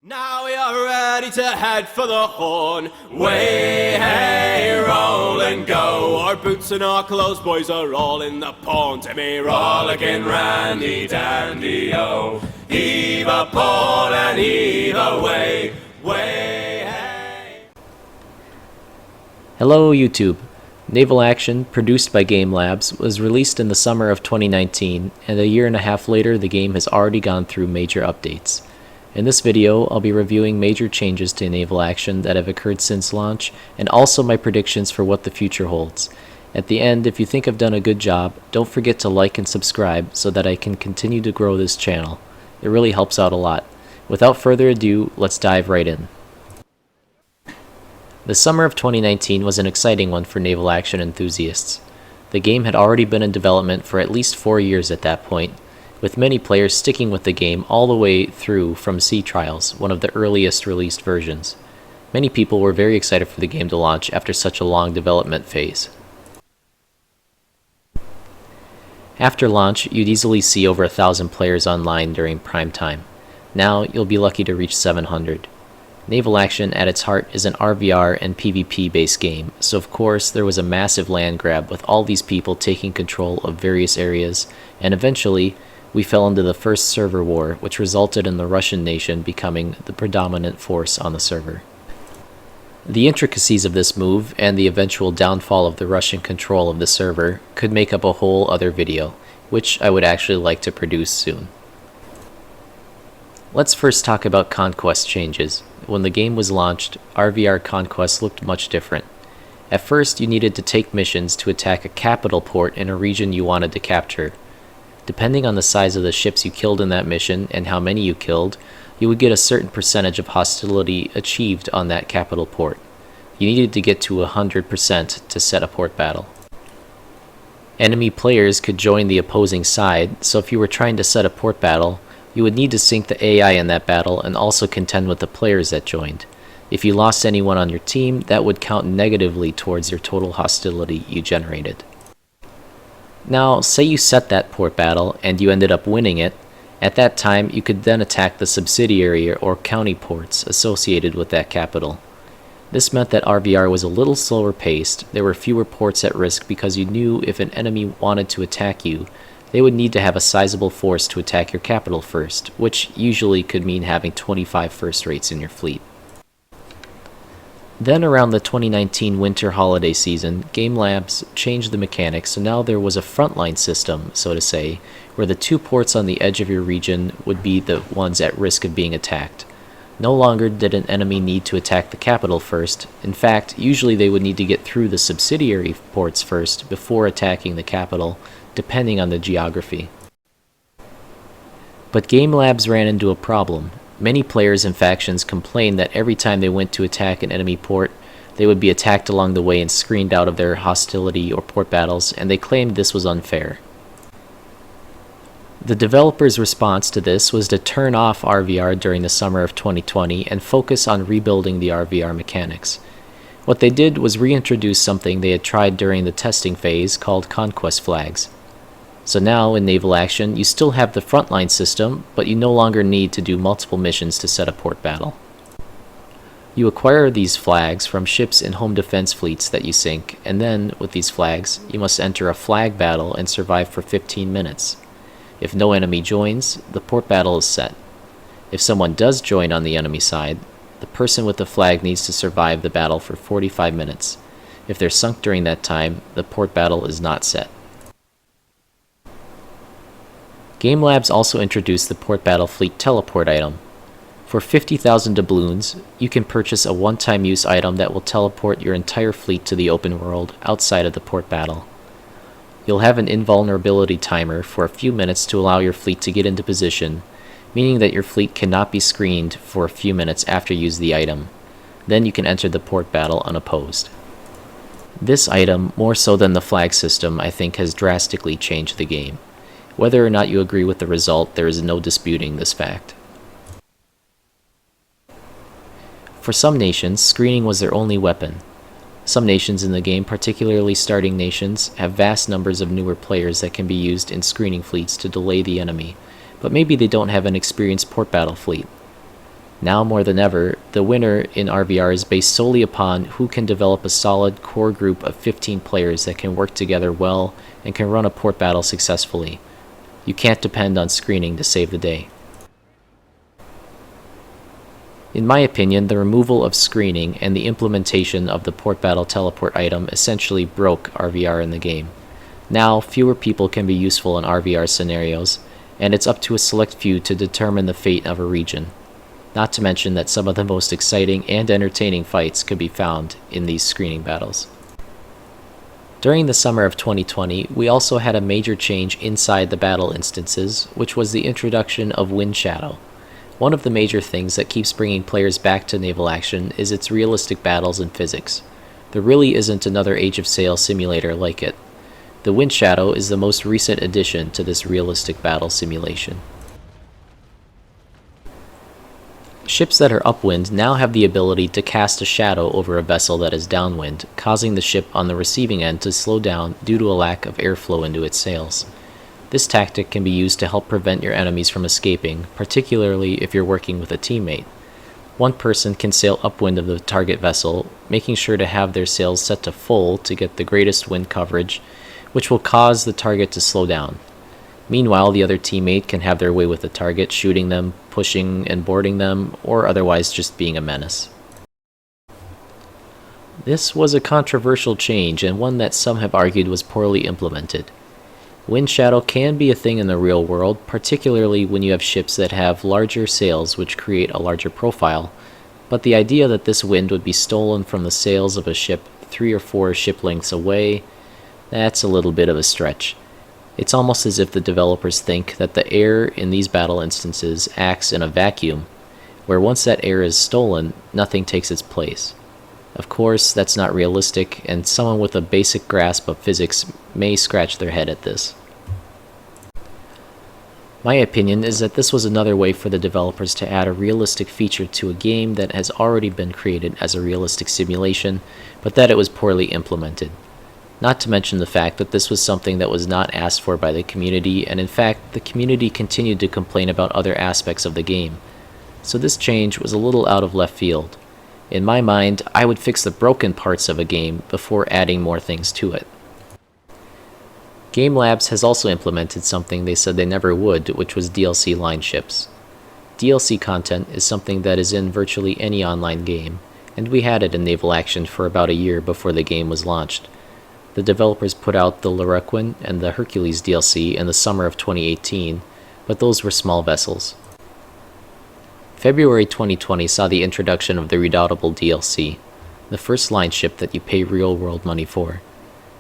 Now we are ready to head for the Horn. Way, hey, roll and go. Our boots and our clothes, boys, are all in the pond. Timmy, rollicking, randy, dandy, oh. Heave a port and heave away. Way, hey. Hello YouTube. Naval Action, produced by Game Labs, was released in the summer of 2019, and a year and a half later the game has already gone through major updates. In this video, I'll be reviewing major changes to Naval Action that have occurred since launch, and also my predictions for what the future holds. At the end, if you think I've done a good job, don't forget to like and subscribe so that I can continue to grow this channel. It really helps out a lot. Without further ado, let's dive right in. The summer of 2019 was an exciting one for Naval Action enthusiasts. The game had already been in development for at least 4 years at that point, with many players sticking with the game all the way through from Sea Trials, one of the earliest released versions. Many people were very excited for the game to launch after such a long development phase. After launch, you'd easily see over 1,000 players online during prime time. Now, you'll be lucky to reach 700. Naval Action at its heart is an RVR and PvP based game, so of course there was a massive land grab with all these people taking control of various areas, and eventually we fell into the first server war, which resulted in the Russian nation becoming the predominant force on the server. The intricacies of this move and the eventual downfall of the Russian control of the server could make up a whole other video, which I would actually like to produce soon. Let's first talk about Conquest Changes. When the game was launched, RVR Conquest looked much different. At first, you needed to take missions to attack a capital port in a region you wanted to capture. Depending on the size of the ships you killed in that mission and how many you killed, you would get a certain percentage of hostility achieved on that capital port. You needed to get to 100% to set a port battle. Enemy players could join the opposing side, so if you were trying to set a port battle, you would need to sync the AI in that battle and also contend with the players that joined. If you lost anyone on your team, that would count negatively towards your total hostility you generated. Now, say you set that port battle and you ended up winning it. At that time, you could then attack the subsidiary or county ports associated with that capital. This meant that RVR was a little slower paced. There were fewer ports at risk because you knew if an enemy wanted to attack you, they would need to have a sizable force to attack your capital first, which usually could mean having 25 first rates in your fleet. Then around the 2019 winter holiday season, Game Labs changed the mechanics, so now there was a frontline system, so to say, where the 2 ports on the edge of your region would be the ones at risk of being attacked. No longer did an enemy need to attack the capital first. In fact, usually they would need to get through the subsidiary ports first before attacking the capital, depending on the geography. But Game Labs ran into a problem. Many players and factions complained that every time they went to attack an enemy port, they would be attacked along the way and screened out of their hostility or port battles, and they claimed this was unfair. The developers' response to this was to turn off RVR during the summer of 2020 and focus on rebuilding the RVR mechanics. What they did was reintroduce something they had tried during the testing phase called Conquest Flags. So now, in Naval Action, you still have the frontline system, but you no longer need to do multiple missions to set a port battle. You acquire these flags from ships in home defense fleets that you sink, and then, with these flags, you must enter a flag battle and survive for 15 minutes. If no enemy joins, the port battle is set. If someone does join on the enemy side, the person with the flag needs to survive the battle for 45 minutes. If they're sunk during that time, the port battle is not set. Game Labs also introduced the Port Battle Fleet Teleport item. For 50,000 doubloons, you can purchase a one-time use item that will teleport your entire fleet to the open world outside of the port battle. You'll have an invulnerability timer for a few minutes to allow your fleet to get into position, meaning that your fleet cannot be screened for a few minutes after you use the item. Then you can enter the port battle unopposed. This item, more so than the flag system, I think has drastically changed the game. Whether or not you agree with the result, there is no disputing this fact. For some nations, screening was their only weapon. Some nations in the game, particularly starting nations, have vast numbers of newer players that can be used in screening fleets to delay the enemy, but maybe they don't have an experienced port battle fleet. Now more than ever, the winner in RVR is based solely upon who can develop a solid core group of 15 players that can work together well and can run a port battle successfully. You can't depend on screening to save the day. In my opinion, the removal of screening and the implementation of the port battle teleport item essentially broke RVR in the game. Now, fewer people can be useful in RVR scenarios, and it's up to a select few to determine the fate of a region. Not to mention that some of the most exciting and entertaining fights could be found in these screening battles. During the summer of 2020, we also had a major change inside the battle instances, which was the introduction of Wind Shadow. One of the major things that keeps bringing players back to Naval Action is its realistic battles and physics. There really isn't another Age of Sail simulator like it. The Wind Shadow is the most recent addition to this realistic battle simulation. Ships that are upwind now have the ability to cast a shadow over a vessel that is downwind, causing the ship on the receiving end to slow down due to a lack of airflow into its sails. This tactic can be used to help prevent your enemies from escaping, particularly if you're working with a teammate. One person can sail upwind of the target vessel, making sure to have their sails set to full to get the greatest wind coverage, which will cause the target to slow down. Meanwhile, the other teammate can have their way with the target, shooting them, pushing and boarding them, or otherwise just being a menace. This was a controversial change, and one that some have argued was poorly implemented. Wind shadow can be a thing in the real world, particularly when you have ships that have larger sails which create a larger profile, but the idea that this wind would be stolen from the sails of a ship 3 or 4 ship lengths away, that's a little bit of a stretch. It's almost as if the developers think that the air in these battle instances acts in a vacuum, where once that air is stolen, nothing takes its place. Of course, that's not realistic, and someone with a basic grasp of physics may scratch their head at this. My opinion is that this was another way for the developers to add a realistic feature to a game that has already been created as a realistic simulation, but that it was poorly implemented. Not to mention the fact that this was something that was not asked for by the community, and in fact, the community continued to complain about other aspects of the game. So this change was a little out of left field. In my mind, I would fix the broken parts of a game before adding more things to it. Game Labs has also implemented something they said they never would, which was DLC line ships. DLC content is something that is in virtually any online game, and we had it in Naval Action for about a year before the game was launched. The developers put out the Lorquin and the Hercules DLC in the summer of 2018, but those were small vessels. February 2020 saw the introduction of the Redoubtable DLC, the first line ship that you pay real-world money for.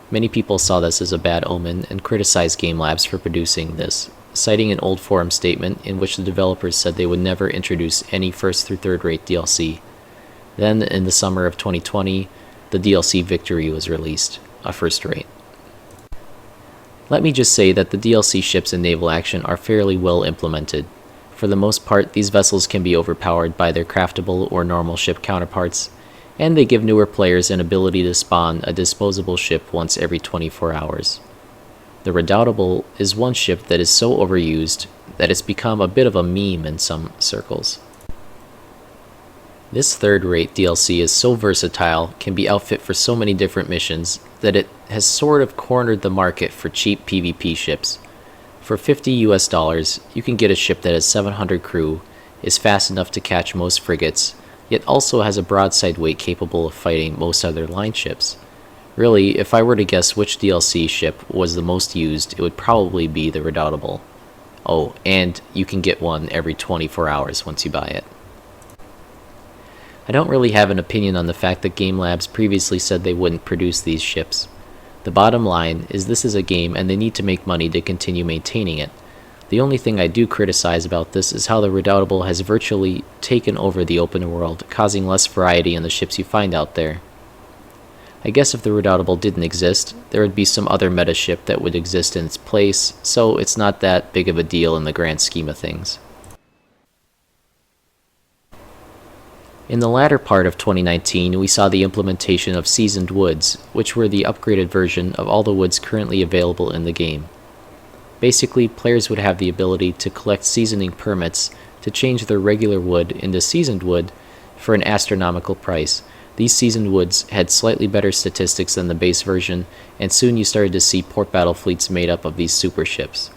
Many people saw this as a bad omen and criticized Game Labs for producing this, citing an old forum statement in which the developers said they would never introduce any first through third rate DLC. Then, in the summer of 2020, the DLC Victory was released, a first rate. Let me just say that the DLC ships in Naval Action are fairly well implemented. For the most part, these vessels can be overpowered by their craftable or normal ship counterparts, and they give newer players an ability to spawn a disposable ship once every 24 hours. The Redoubtable is one ship that is so overused that it's become a bit of a meme in some circles. This third-rate DLC is so versatile, can be outfit for so many different missions, that it has sort of cornered the market for cheap PvP ships. For $50 you can get a ship that has 700 crew, is fast enough to catch most frigates, yet also has a broadside weight capable of fighting most other line ships. Really, if I were to guess which DLC ship was the most used, it would probably be the Redoubtable. Oh, and you can get one every 24 hours once you buy it. I don't really have an opinion on the fact that Game Labs previously said they wouldn't produce these ships. The bottom line is this is a game and they need to make money to continue maintaining it. The only thing I do criticize about this is how the Redoubtable has virtually taken over the open world, causing less variety in the ships you find out there. I guess if the Redoubtable didn't exist, there would be some other meta ship that would exist in its place, so it's not that big of a deal in the grand scheme of things. In the latter part of 2019, we saw the implementation of Seasoned Woods, which were the upgraded version of all the woods currently available in the game. Basically, players would have the ability to collect seasoning permits to change their regular wood into seasoned wood for an astronomical price. These seasoned woods had slightly better statistics than the base version, and soon you started to see port battle fleets made up of these super ships.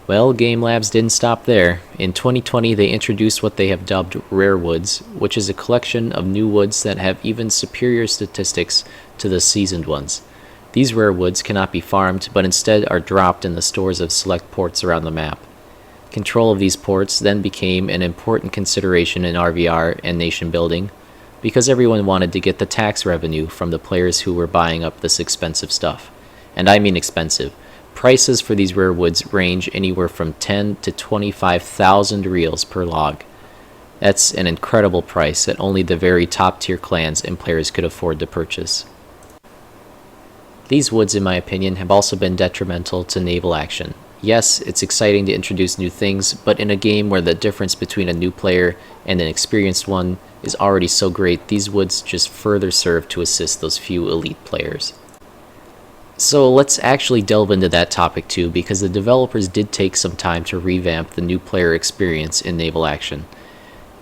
Well, Game Labs didn't stop there. In 2020, they introduced what they have dubbed Rare Woods, which is a collection of new woods that have even superior statistics to the seasoned ones. These rare woods cannot be farmed, but instead are dropped in the stores of select ports around the map. Control of these ports then became an important consideration in RVR and nation building, because everyone wanted to get the tax revenue from the players who were buying up this expensive stuff. And I mean expensive. Prices for these rare woods range anywhere from 10 to 25,000 reals per log. That's an incredible price that only the very top tier clans and players could afford to purchase. These woods, in my opinion, have also been detrimental to Naval Action. Yes, it's exciting to introduce new things, but in a game where the difference between a new player and an experienced one is already so great, these woods just further serve to assist those few elite players. So let's actually delve into that topic too, because the developers did take some time to revamp the new player experience in Naval Action.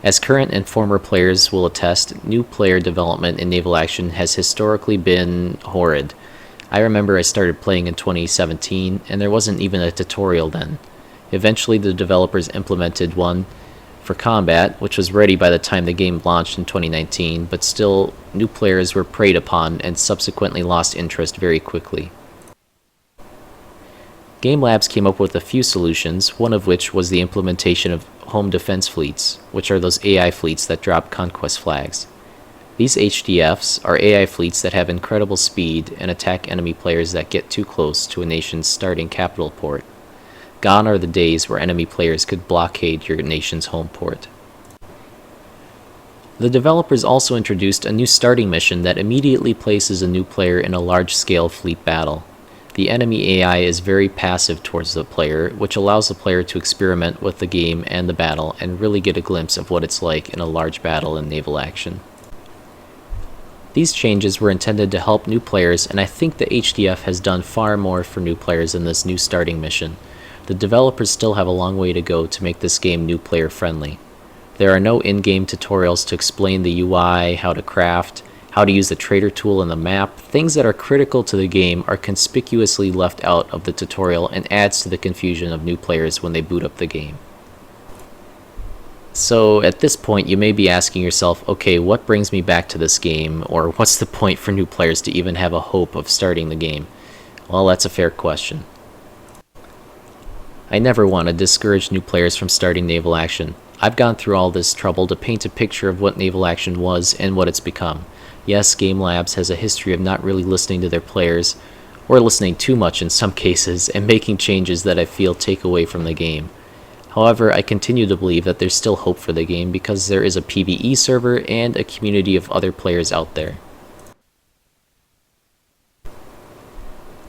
As current and former players will attest, new player development in Naval Action has historically been horrid. I remember I started playing in 2017, and there wasn't even a tutorial then. Eventually the developers implemented one for combat, which was ready by the time the game launched in 2019, but still, new players were preyed upon and subsequently lost interest very quickly. Game Labs came up with a few solutions, one of which was the implementation of home defense fleets, which are those AI fleets that drop conquest flags. These HDFs are AI fleets that have incredible speed and attack enemy players that get too close to a nation's starting capital port. Gone are the days where enemy players could blockade your nation's home port. The developers also introduced a new starting mission that immediately places a new player in a large-scale fleet battle. The enemy AI is very passive towards the player, which allows the player to experiment with the game and the battle and really get a glimpse of what it's like in a large battle in Naval Action. These changes were intended to help new players, and I think the HDF has done far more for new players in this new starting mission. The developers still have a long way to go to make this game new player friendly. There are no in-game tutorials to explain the UI, how to craft, how to use the trader tool in the map. Things that are critical to the game are conspicuously left out of the tutorial and adds to the confusion of new players when they boot up the game. So at this point you may be asking yourself, okay, what brings me back to this game, or what's the point for new players to even have a hope of starting the game? Well, that's a fair question. I never want to discourage new players from starting Naval Action. I've gone through all this trouble to paint a picture of what Naval Action was and what it's become. Yes, Game Labs has a history of not really listening to their players, or listening too much in some cases, and making changes that I feel take away from the game. However, I continue to believe that there's still hope for the game because there is a PvE server and a community of other players out there.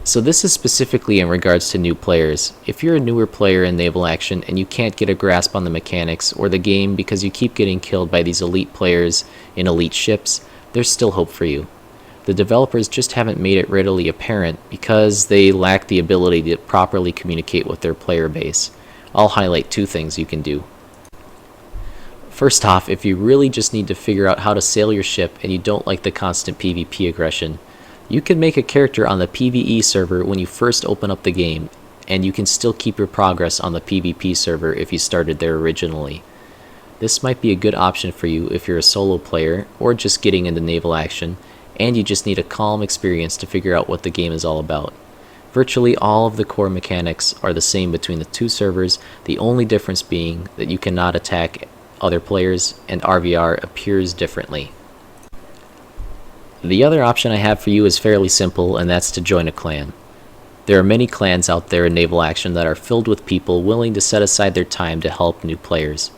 So this is specifically in regards to new players. If you're a newer player in Naval Action and you can't get a grasp on the mechanics or the game because you keep getting killed by these elite players in elite ships, there's still hope for you. The developers just haven't made it readily apparent because they lack the ability to properly communicate with their player base. I'll highlight two things you can do. First off, if you really just need to figure out how to sail your ship and you don't like the constant PvP aggression, you can make a character on the PvE server when you first open up the game, and you can still keep your progress on the PvP server if you started there originally. This might be a good option for you if you're a solo player or just getting into Naval Action, and you just need a calm experience to figure out what the game is all about. Virtually all of the core mechanics are the same between the two servers, the only difference being that you cannot attack other players and RVR appears differently. The other option I have for you is fairly simple, and that's to join a clan. There are many clans out there in Naval Action that are filled with people willing to set aside their time to help new players.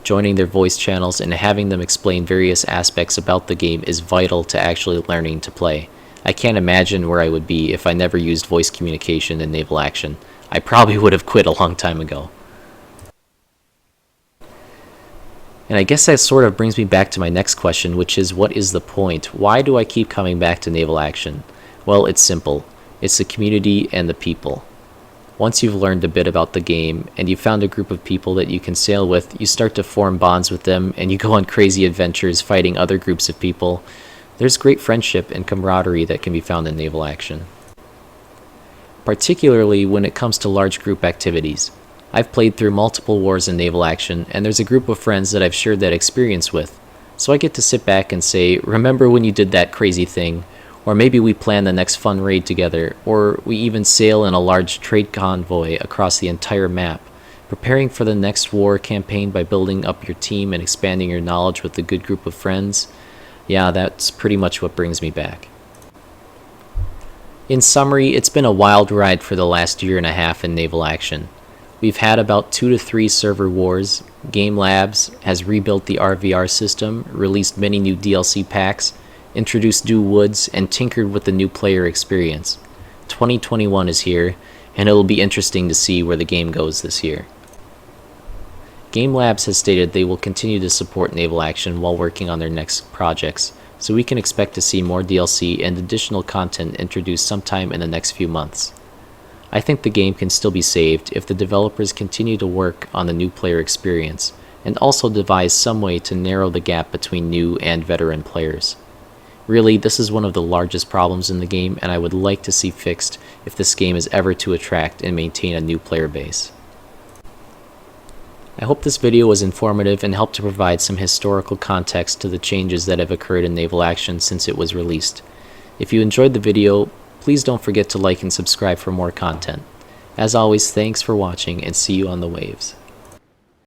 Joining their voice channels and having them explain various aspects about the game is vital to actually learning to play. I can't imagine where I would be if I never used voice communication in Naval Action. I probably would have quit a long time ago. And I guess that sort of brings me back to my next question, which is, what is the point? Why do I keep coming back to Naval Action? Well, it's simple. It's the community and the people. Once you've learned a bit about the game, and you've found a group of people that you can sail with, you start to form bonds with them, and you go on crazy adventures fighting other groups of people. There's great friendship and camaraderie that can be found in Naval Action, particularly when it comes to large group activities. I've played through multiple wars in Naval Action, and there's a group of friends that I've shared that experience with, so I get to sit back and say, remember when you did that crazy thing? Or maybe we plan the next fun raid together, or we even sail in a large trade convoy across the entire map, preparing for the next war campaign by building up your team and expanding your knowledge with a good group of friends. Yeah, that's pretty much what brings me back. In summary, it's been a wild ride for the last year and a half in Naval Action. We've had about 2 to 3 server wars, Game Labs has rebuilt the RVR system, released many new DLC packs, introduced new woods, and tinkered with the new player experience. 2021 is here, and it'll be interesting to see where the game goes this year. Game Labs has stated they will continue to support Naval Action while working on their next projects, so we can expect to see more DLC and additional content introduced sometime in the next few months. I think the game can still be saved if the developers continue to work on the new player experience, and also devise some way to narrow the gap between new and veteran players. Really, this is one of the largest problems in the game, and I would like to see fixed if this game is ever to attract and maintain a new player base. I hope this video was informative and helped to provide some historical context to the changes that have occurred in Naval Action since it was released. If you enjoyed the video, please don't forget to like and subscribe for more content. As always, thanks for watching and see you on the waves.